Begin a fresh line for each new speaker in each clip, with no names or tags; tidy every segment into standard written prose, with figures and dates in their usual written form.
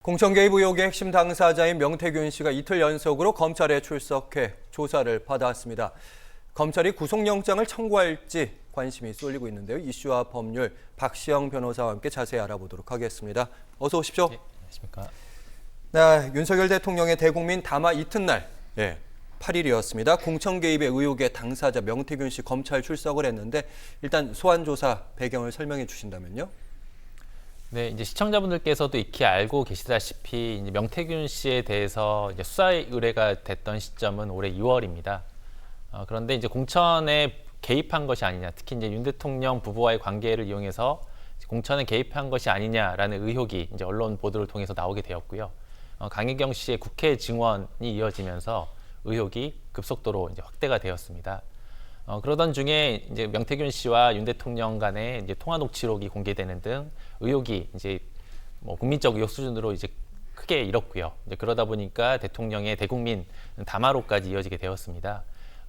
공천 개입 의혹의 핵심 당사자인 명태균 씨가 이틀 연속으로 검찰에 출석해 조사를 받아왔습니다. 검찰이 구속영장을 청구할지 관심이 쏠리고 있는데요. 이슈와 법률 박시영 변호사와 함께 자세히 알아보도록 하겠습니다. 어서 오십시오.
네, 안녕하십니까.
네, 윤석열 대통령의 대국민 담화 이튿날 8일이었습니다. 공천 개입의 의혹의 당사자 명태균 씨 검찰 출석을 했는데 일단 소환 조사 배경을 설명해 주신다면요.
네, 이제 시청자분들께서도 익히 알고 계시다시피 이제 명태균 씨에 대해서 이제 수사 의뢰가 됐던 시점은 올해 2월입니다. 그런데 이제 공천에 개입한 것이 아니냐, 특히 이제 윤 대통령 부부와의 관계를 이용해서 공천에 개입한 것이 아니냐라는 의혹이 이제 언론 보도를 통해서 나오게 되었고요. 강혜경 씨의 국회 증언이 이어지면서 의혹이 급속도로 이제 확대가 되었습니다. 그러던 중에 이제 명태균 씨와 윤 대통령 간의 이제 통화 녹취록이 공개되는 등 의혹이 이제 뭐 국민적 의혹 수준으로 이제 크게 일었고요. 이제 그러다 보니까 대통령의 대국민 담화로까지 이어지게 되었습니다.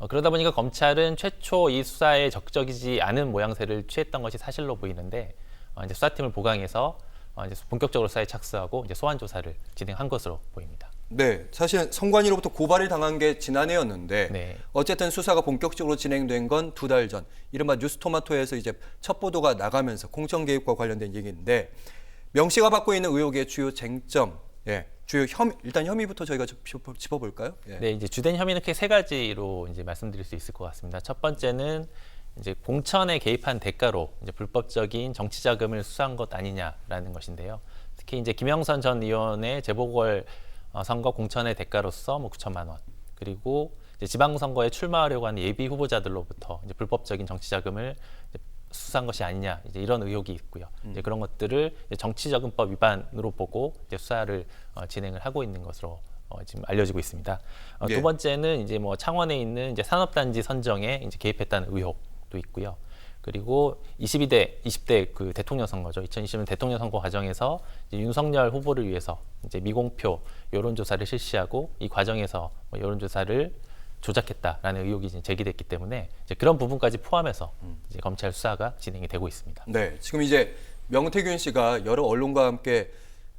그러다 보니까 검찰은 최초 이 수사에 적극적이지 않은 모양새를 취했던 것이 사실로 보이는데 이제 수사팀을 보강해서 이제 본격적으로 수사에 착수하고 이제 소환 조사를 진행한 것으로 보입니다.
네, 사실 선관위로부터 고발을 당한 게 지난해였는데
네.
어쨌든 수사가 본격적으로 진행된 건 2달 전. 이른바 뉴스토마토에서 이제 첫 보도가 나가면서 공천 개입과 관련된 얘기인데 명 씨가 받고 있는 의혹의 주요 쟁점, 주요 일단 혐의부터 저희가 짚어볼까요?
네, 이제 주된 혐의는 크게 세 가지로 이제 말씀드릴 수 있을 것 같습니다. 첫 번째는 이제 공천에 개입한 대가로 이제 불법적인 정치 자금을 수사한 것 아니냐라는 것인데요. 특히 이제 김영선 전 의원의 재보궐 선거 공천의 대가로서 9천만 원, 그리고 이제 지방선거에 출마하려고 하는 예비 후보자들로부터 이제 불법적인 정치 자금을 수사한 것이 아니냐, 이제 이런 의혹이 있고요. 이제 그런 것들을 이제 정치자금법 위반으로 보고 이제 수사를 진행을 하고 있는 것으로 지금 알려지고 있습니다.
예.
두 번째는 이제 뭐 창원에 있는 이제 산업단지 선정에 이제 개입했다는 의혹도 있고요. 그리고 20대 그 대통령 선거죠. 2020년 대통령 선거 과정에서 이제 윤석열 후보를 위해서 이제 미공표 여론조사를 실시하고 이 과정에서 여론조사를 조작했다라는 의혹이 이제 제기됐기 때문에 이제 그런 부분까지 포함해서 이제 검찰 수사가 진행이 되고 있습니다.
네, 지금 이제 명태균 씨가 여러 언론과 함께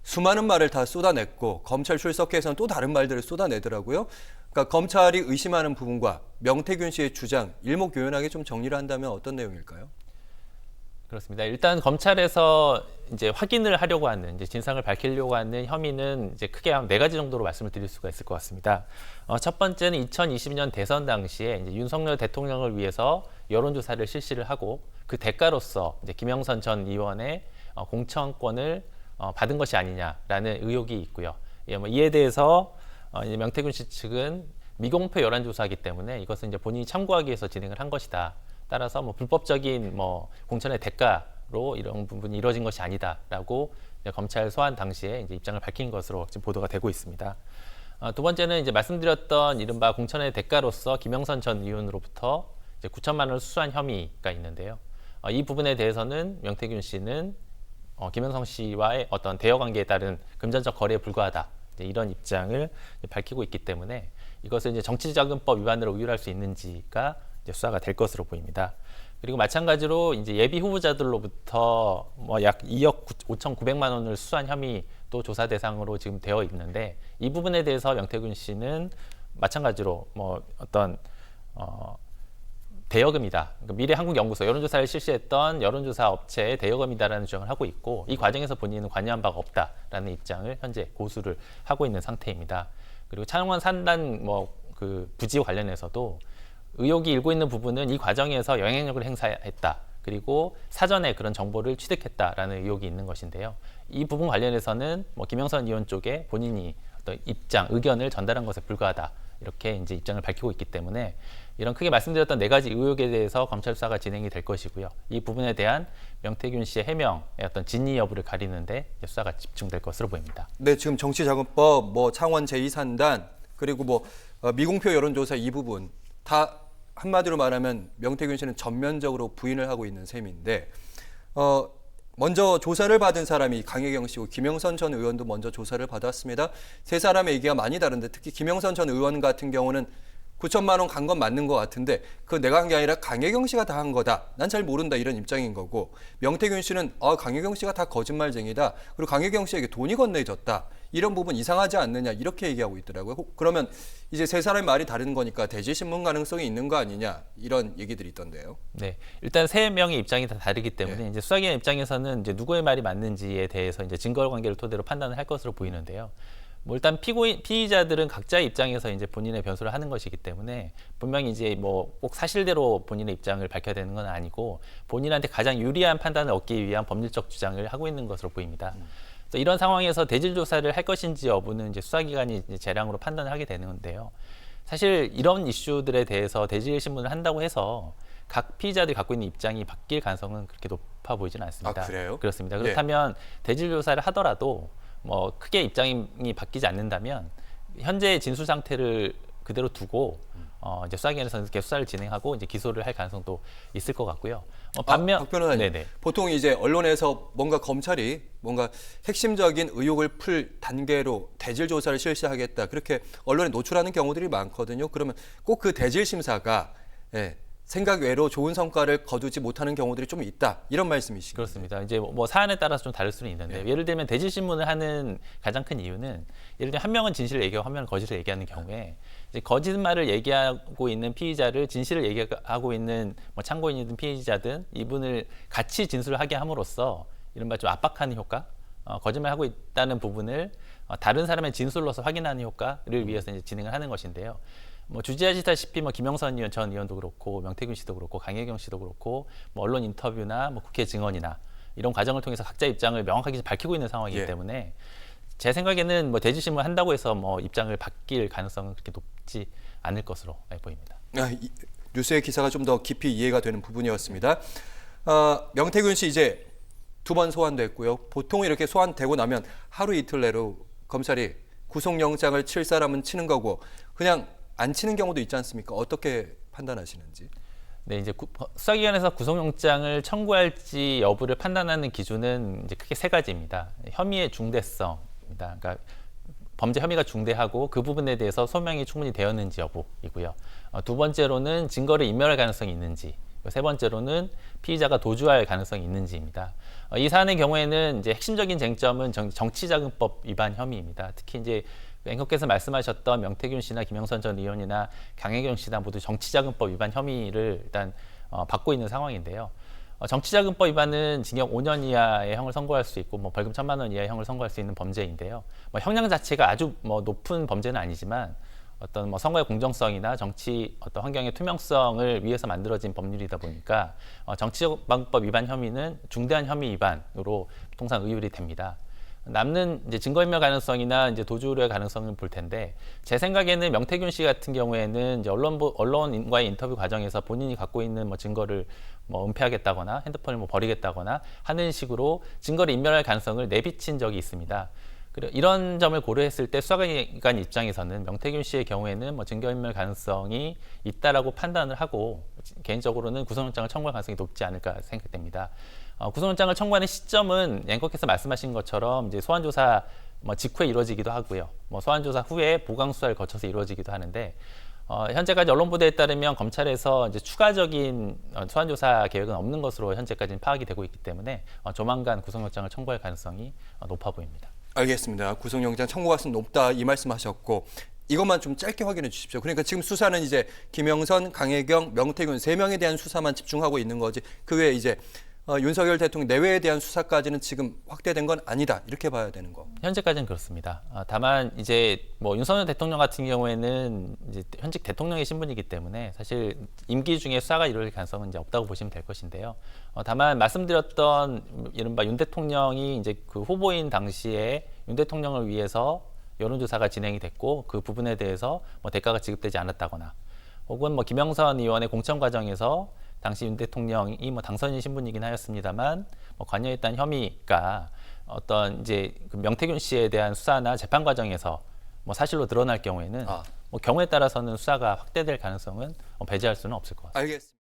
수많은 말을 다 쏟아냈고 검찰 출석해서는 또 다른 말들을 쏟아내더라고요. 그러니까 검찰이 의심하는 부분과 명태균 씨의 주장 일목요연하게 좀 정리를 한다면 어떤 내용일까요?
그렇습니다. 일단 검찰에서 이제 확인을 하려고 하는, 이제 진상을 밝히려고 하는 혐의는 이제 크게 한 4가지 정도로 말씀을 드릴 수가 있을 것 같습니다. 첫 번째는 2020년 대선 당시에 이제 윤석열 대통령을 위해서 여론조사를 실시를 하고 그 대가로서 이제 김영선 전 의원의 공천권을 받은 것이 아니냐라는 의혹이 있고요. 이에 대해서 이제 명태균 씨 측은 미공표 여론조사이기 때문에 이것은 이제 본인이 참고하기 위해서 진행을 한 것이다. 따라서 불법적인 공천의 대가로 이런 부분이 이루어진 것이 아니다라고 검찰 소환 당시에 이제 입장을 밝힌 것으로 지금 보도가 되고 있습니다. 두 번째는 이제 말씀드렸던 이른바 공천의 대가로서 김영선 전 의원으로부터 이제 9천만 원을 수수한 혐의가 있는데요. 이 부분에 대해서는 명태균 씨는 김영선 씨와의 어떤 대여 관계에 따른 금전적 거래에 불과하다, 이제 이런 입장을 밝히고 있기 때문에 이것을 이제 정치자금법 위반으로 의율할 수 있는지가 이제 수사가 될 것으로 보입니다. 그리고 마찬가지로 이제 예비 후보자들로부터 약 2억 5,900만 원을 수수한 혐의도 조사 대상으로 지금 되어 있는데 이 부분에 대해서 명태균 씨는 마찬가지로 어떤 대여금이다. 그러니까 미래한국연구소 여론조사를 실시했던 여론조사 업체의 대여금이다라는 주장을 하고 있고 이 과정에서 본인은 관여한 바가 없다라는 입장을 현재 고수를 하고 있는 상태입니다. 그리고 창원 산단 그 부지 관련해서도 의혹이 일고 있는 부분은 이 과정에서 영향력을 행사했다. 그리고 사전에 그런 정보를 취득했다라는 의혹이 있는 것인데요. 이 부분 관련해서는 김영선 의원 쪽에 본인이 어떤 입장, 의견을 전달한 것에 불과하다. 이렇게 이제 입장을 밝히고 있기 때문에 이런 크게 말씀드렸던 4가지 의혹에 대해서 검찰 수사가 진행이 될 것이고요. 이 부분에 대한 명태균 씨의 해명의 어떤 진위 여부를 가리는데 수사가 집중될 것으로 보입니다.
네, 지금 정치자금법, 창원 제2산단 그리고 미공표 여론조사 이 부분 다 한마디로 말하면 명태균 씨는 전면적으로 부인을 하고 있는 셈인데 먼저 조사를 받은 사람이 강혜경 씨고 김영선 전 의원도 먼저 조사를 받았습니다. 세 사람의 얘기가 많이 다른데 특히 김영선 전 의원 같은 경우는 9천만 원 간 건 맞는 것 같은데 그거 내가 한 게 아니라 강혜경 씨가 다 한 거다. 난 잘 모른다 이런 입장인 거고 명태균 씨는 강혜경 씨가 다 거짓말쟁이다. 그리고 강혜경 씨에게 돈이 건네졌다. 이런 부분 이상하지 않느냐 이렇게 얘기하고 있더라고요. 그러면 이제 세 사람의 말이 다른 거니까 대질신문 가능성이 있는 거 아니냐 이런 얘기들이 있던데요.
네, 일단 세 명의 입장이 다 다르기 때문에
네.
이제 수사기관 입장에서는 이제 누구의 말이 맞는지에 대해서 이제 증거관계를 토대로 판단을 할 것으로 보이는데요. 뭐 일단 피의자들은 각자의 입장에서 이제 본인의 변소를 하는 것이기 때문에 분명히 이제 뭐 꼭 사실대로 본인의 입장을 밝혀야 되는 건 아니고 본인한테 가장 유리한 판단을 얻기 위한 법률적 주장을 하고 있는 것으로 보입니다. 그래서 이런 상황에서 대질 조사를 할 것인지 여부는 이제 수사기관이 이제 재량으로 판단을 하게 되는데요. 사실 이런 이슈들에 대해서 대질 신문을 한다고 해서 각 피의자들이 갖고 있는 입장이 바뀔 가능성은 그렇게 높아 보이지는 않습니다.
아, 그래요?
그렇습니다.
네.
그렇다면 대질 조사를 하더라도 뭐 크게 입장이 바뀌지 않는다면 현재의 진술 상태를 그대로 두고 이제 수사기관에서는 계속 수사를 진행하고 이제 기소를 할 가능성도 있을 것 같고요. 반면
박 변호사님,
네네.
보통 이제 언론에서 뭔가 검찰이 뭔가 핵심적인 의혹을 풀 단계로 대질 조사를 실시하겠다 그렇게 언론에 노출하는 경우들이 많거든요. 그러면 꼭 그 대질 심사가 생각 외로 좋은 성과를 거두지 못하는 경우들이 좀 있다 이런 말씀이신가요?
그렇습니다. 이제 뭐 사안에 따라서 좀 다를 수는 있는데 예를 들면 대질 신문을 하는 가장 큰 이유는 예를 들면 한 명은 진실을 얘기하고 한 명은 거짓을 얘기하는 경우에 이제 거짓말을 얘기하고 있는 피의자를 진실을 얘기하고 있는 뭐 참고인이든 피의자든 이분을 같이 진술을 하게 함으로써 이른바 좀 압박하는 효과, 거짓말하고 있다는 부분을 다른 사람의 진술로서 확인하는 효과를 위해서 이제 진행을 하는 것인데요. 뭐 주지하시다시피 뭐 김영선 전 의원도 그렇고 명태균 씨도 그렇고 강혜경 씨도 그렇고 뭐 언론 인터뷰나 뭐 국회 증언이나 이런 과정을 통해서 각자 입장을 명확하게 밝히고 있는 상황이기 때문에 제 생각에는 뭐 대질신문 한다고 해서 뭐 입장을 바뀔 가능성은 그렇게 높지 않을 것으로 보입니다.
뉴스의 기사가 좀 더 깊이 이해가 되는 부분이었습니다. 명태균 씨 이제 2번 소환됐고요. 보통 이렇게 소환되고 나면 하루 이틀 내로 검찰이 구속영장을 칠 사람은 치는 거고 그냥 안 치는 경우도 있지 않습니까? 어떻게 판단하시는지?
네, 이제 수사기관에서 구속영장을 청구할지 여부를 판단하는 기준은 이제 크게 세 가지입니다. 혐의의 중대성입니다. 그러니까 범죄 혐의가 중대하고 그 부분에 대해서 소명이 충분히 되었는지 여부이고요. 두 번째로는 증거를 인멸할 가능성이 있는지, 세 번째로는 피의자가 도주할 가능성이 있는지입니다. 이 사안의 경우에는 이제 핵심적인 쟁점은 정치자금법 위반 혐의입니다. 특히 이제 앵커께서 말씀하셨던 명태균 씨나 김영선 전 의원이나 강혜경 씨나 모두 정치자금법 위반 혐의를 일단 받고 있는 상황인데요. 정치자금법 위반은 징역 5년 이하의 형을 선고할 수 있고 뭐 벌금 1,000만 원 이하의 형을 선고할 수 있는 범죄인데요. 뭐 형량 자체가 아주 뭐 높은 범죄는 아니지만 어떤 뭐 선거의 공정성이나 정치 어떤 환경의 투명성을 위해서 만들어진 법률이다 보니까 정치자금법 위반 혐의는 중대한 혐의 위반으로 통상 의율이 됩니다. 남는 이제 증거인멸 가능성이나 이제 도주의 가능성을 볼 텐데 제 생각에는 명태균 씨 같은 경우에는 이제 언론과의 인터뷰 과정에서 본인이 갖고 있는 뭐 증거를 뭐 은폐하겠다거나 핸드폰을 뭐 버리겠다거나 하는 식으로 증거를 인멸할 가능성을 내비친 적이 있습니다. 이런 점을 고려했을 때 수사기관 입장에서는 명태균 씨의 경우에는 뭐 증거인멸 가능성이 있다라고 판단을 하고 개인적으로는 구속영장을 청구할 가능성이 높지 않을까 생각됩니다. 구속영장을 청구하는 시점은 앵커께서 말씀하신 것처럼 이제 소환조사 뭐 직후에 이루어지기도 하고요. 뭐 소환조사 후에 보강수사를 거쳐서 이루어지기도 하는데 현재까지 언론 보도에 따르면 검찰에서 이제 추가적인 소환조사 계획은 없는 것으로 현재까지는 파악이 되고 있기 때문에 조만간 구속영장을 청구할 가능성이 높아 보입니다.
알겠습니다. 구속영장 청구 가능성이 높다 이 말씀하셨고 이것만 좀 짧게 확인해 주십시오. 그러니까 지금 수사는 이제 김영선, 강혜경, 명태균 3명에 대한 수사만 집중하고 있는 거지 그 외에 이제 윤석열 대통령 내외에 대한 수사까지는 지금 확대된 건 아니다 이렇게 봐야 되는 거.
현재까지는 그렇습니다. 다만 이제 뭐 윤석열 대통령 같은 경우에는 이제 현직 대통령의 신분이기 때문에 사실 임기 중에 수사가 이루어질 가능성은 이제 없다고 보시면 될 것인데요. 다만 말씀드렸던 이른바 윤 대통령이 이제 그 후보인 당시에 윤 대통령을 위해서 여론조사가 진행이 됐고 그 부분에 대해서 뭐 대가가 지급되지 않았다거나 혹은 뭐 김영선 의원의 공천 과정에서 당시 윤 대통령이 뭐 당선인 신분이긴 하였습니다만 뭐 관여했다는 혐의가 어떤 이제 그 명태균 씨에 대한 수사나 재판 과정에서 뭐 사실로 드러날 경우에는 뭐 경우에 따라서는 수사가 확대될 가능성은 배제할 수는 없을 것 같습니다.
알겠습니다.